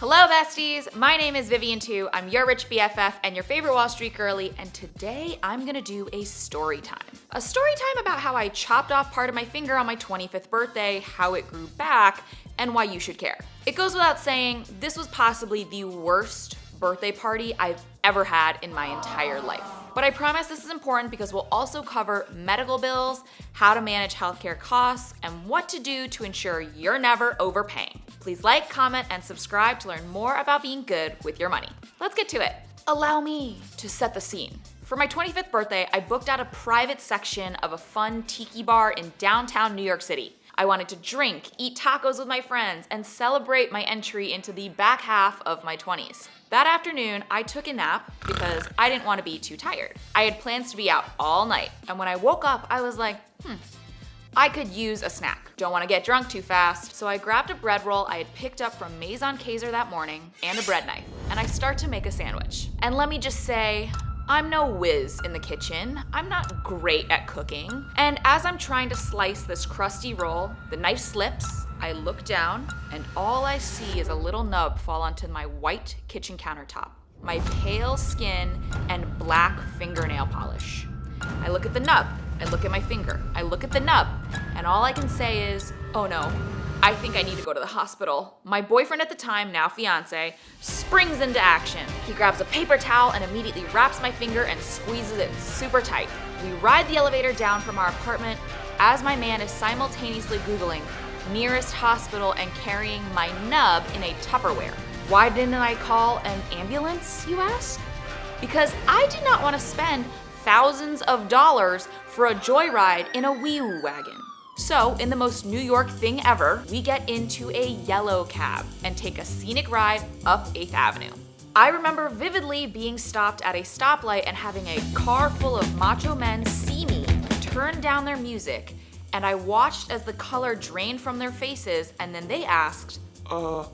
Hello besties, my name is Vivian Tu, I'm your Rich BFF and your favorite Wall Street girly, and today I'm gonna do a story time. A story time about how I chopped off part of my finger on my 25th birthday, how it grew back, and why you should care. It goes without saying, this was possibly the worst birthday party I've ever had in my entire life. But I promise this is important because we'll also cover medical bills, how to manage healthcare costs, and what to do to ensure you're never overpaying. Please like, comment, and subscribe to learn more about being good with your money. Let's get to it. Allow me to set the scene. For my 25th birthday, I booked out a private section of a fun tiki bar in downtown New York City. I wanted to drink, eat tacos with my friends, and celebrate my entry into the back half of my 20s. That afternoon, I took a nap because I didn't want to be too tired. I had plans to be out all night, and when I woke up, I was like, I could use a snack. Don't want to get drunk too fast, so I grabbed a bread roll I had picked up from Maison Kaiser that morning and a bread knife, and I start to make a sandwich. And let me just say, I'm no whiz in the kitchen. I'm not great at cooking. And as I'm trying to slice this crusty roll, the knife slips, I look down, and all I see is a little nub fall onto my white kitchen countertop. My pale skin and black fingernail polish. I look at the nub, I look at my finger, I look at the nub, and all I can say is, oh no, I think I need to go to the hospital. My boyfriend at the time, now fiance, springs into action. He grabs a paper towel and immediately wraps my finger and squeezes it super tight. We ride the elevator down from our apartment as my man is simultaneously Googling nearest hospital and carrying my nub in a Tupperware. Why didn't I call an ambulance, you ask? Because I did not want to spend thousands of dollars for a joyride in a wee-oo wagon. So, in the most New York thing ever, we get into a yellow cab and take a scenic ride up 8th Avenue. I remember vividly being stopped at a stoplight and having a car full of macho men see me turn down their music, and I watched as the color drained from their faces, and then they asked, are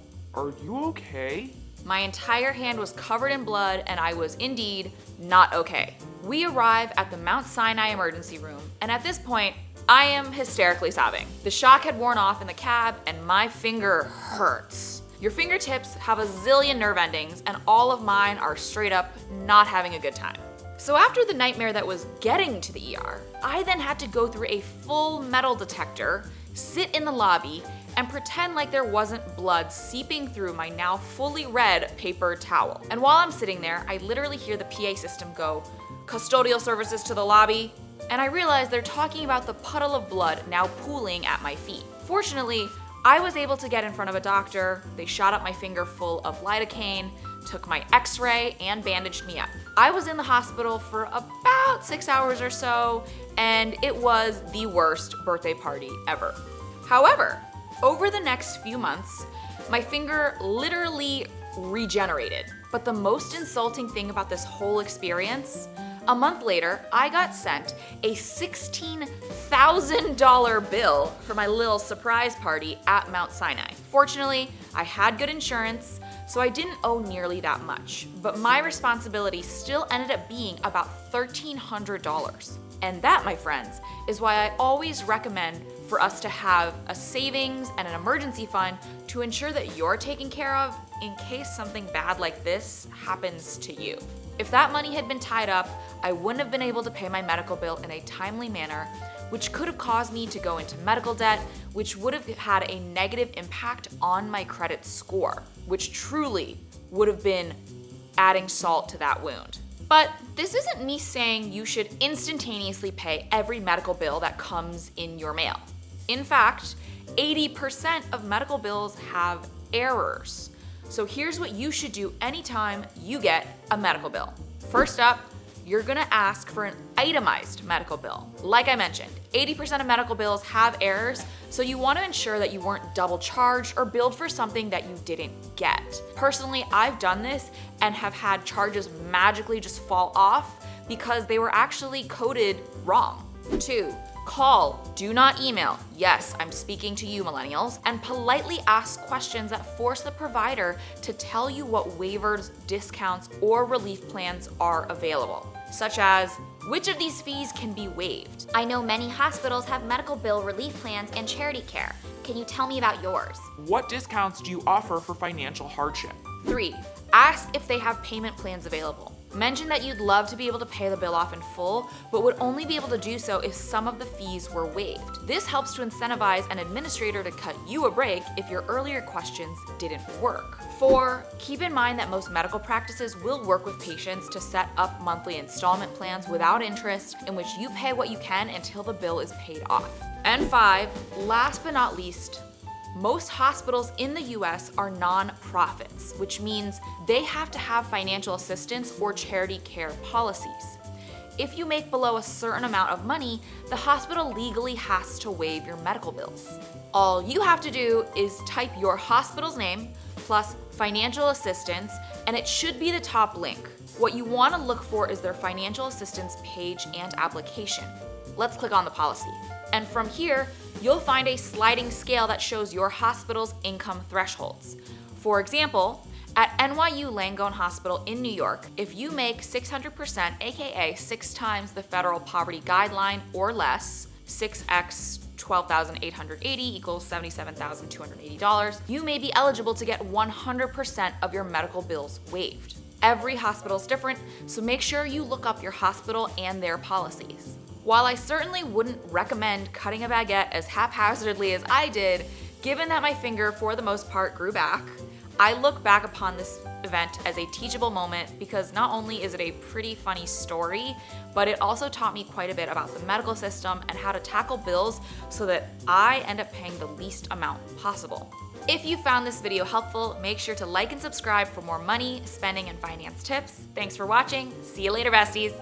you okay? My entire hand was covered in blood, and I was indeed not okay. We arrive at the Mount Sinai emergency room, and at this point, I am hysterically sobbing. The shock had worn off in the cab, and my finger hurts. Your fingertips have a zillion nerve endings, and all of mine are straight up not having a good time. So after the nightmare that was getting to the ER, I then had to go through a full metal detector, sit in the lobby, and pretend like there wasn't blood seeping through my now fully red paper towel. And while I'm sitting there, I literally hear the PA system go, "Custodial services to the lobby," and I realize they're talking about the puddle of blood now pooling at my feet. Fortunately, I was able to get in front of a doctor. They shot up my finger full of lidocaine, took my x-ray, and bandaged me up. I was in the hospital for about 6 hours or so, and it was the worst birthday party ever. However, over the next few months, my finger literally regenerated. But the most insulting thing about this whole experience, a month later, I got sent a $16,000 bill for my little surprise party at Mount Sinai. Fortunately, I had good insurance, so I didn't owe nearly that much. But my responsibility still ended up being about $1,300. And that, my friends, is why I always recommend for us to have a savings and an emergency fund to ensure that you're taken care of in case something bad like this happens to you. If that money had been tied up, I wouldn't have been able to pay my medical bill in a timely manner, which could have caused me to go into medical debt, which would have had a negative impact on my credit score, which truly would have been adding salt to that wound. But this isn't me saying you should instantaneously pay every medical bill that comes in your mail. In fact, 80% of medical bills have errors. So here's what you should do anytime you get a medical bill. First up, you're gonna ask for an itemized medical bill. Like I mentioned, 80% of medical bills have errors, so you wanna ensure that you weren't double charged or billed for something that you didn't get. Personally, I've done this and have had charges magically just fall off because they were actually coded wrong. 2, call, do not email. Yes, I'm speaking to you, millennials, and politely ask questions that force the provider to tell you what waivers, discounts, or relief plans are available, such as, which of these fees can be waived? I know many hospitals have medical bill relief plans and charity care. Can you tell me about yours? What discounts do you offer for financial hardship? 3. Ask if they have payment plans available. Mention that you'd love to be able to pay the bill off in full, but would only be able to do so if some of the fees were waived. This helps to incentivize an administrator to cut you a break if your earlier questions didn't work. 4. Keep in mind that most medical practices will work with patients to set up monthly installment plans without interest in which you pay what you can until the bill is paid off. And 5. Last but not least, most hospitals in the US are non-profits, which means they have to have financial assistance or charity care policies. If you make below a certain amount of money, the hospital legally has to waive your medical bills. All you have to do is type your hospital's name plus financial assistance, and it should be the top link. What you want to look for is their financial assistance page and application. Let's click on the policy. And from here, you'll find a sliding scale that shows your hospital's income thresholds. For example, at NYU Langone Hospital in New York, if you make 600%, aka 6 times the federal poverty guideline or less, 6x 12,880 equals $77,280, you may be eligible to get 100% of your medical bills waived. Every hospital is different, so make sure you look up your hospital and their policies. While I certainly wouldn't recommend cutting a baguette as haphazardly as I did, given that my finger for the most part grew back, I look back upon this event as a teachable moment because not only is it a pretty funny story, but it also taught me quite a bit about the medical system and how to tackle bills so that I end up paying the least amount possible. If you found this video helpful, make sure to like and subscribe for more money, spending, and finance tips. Thanks for watching. See you later, besties.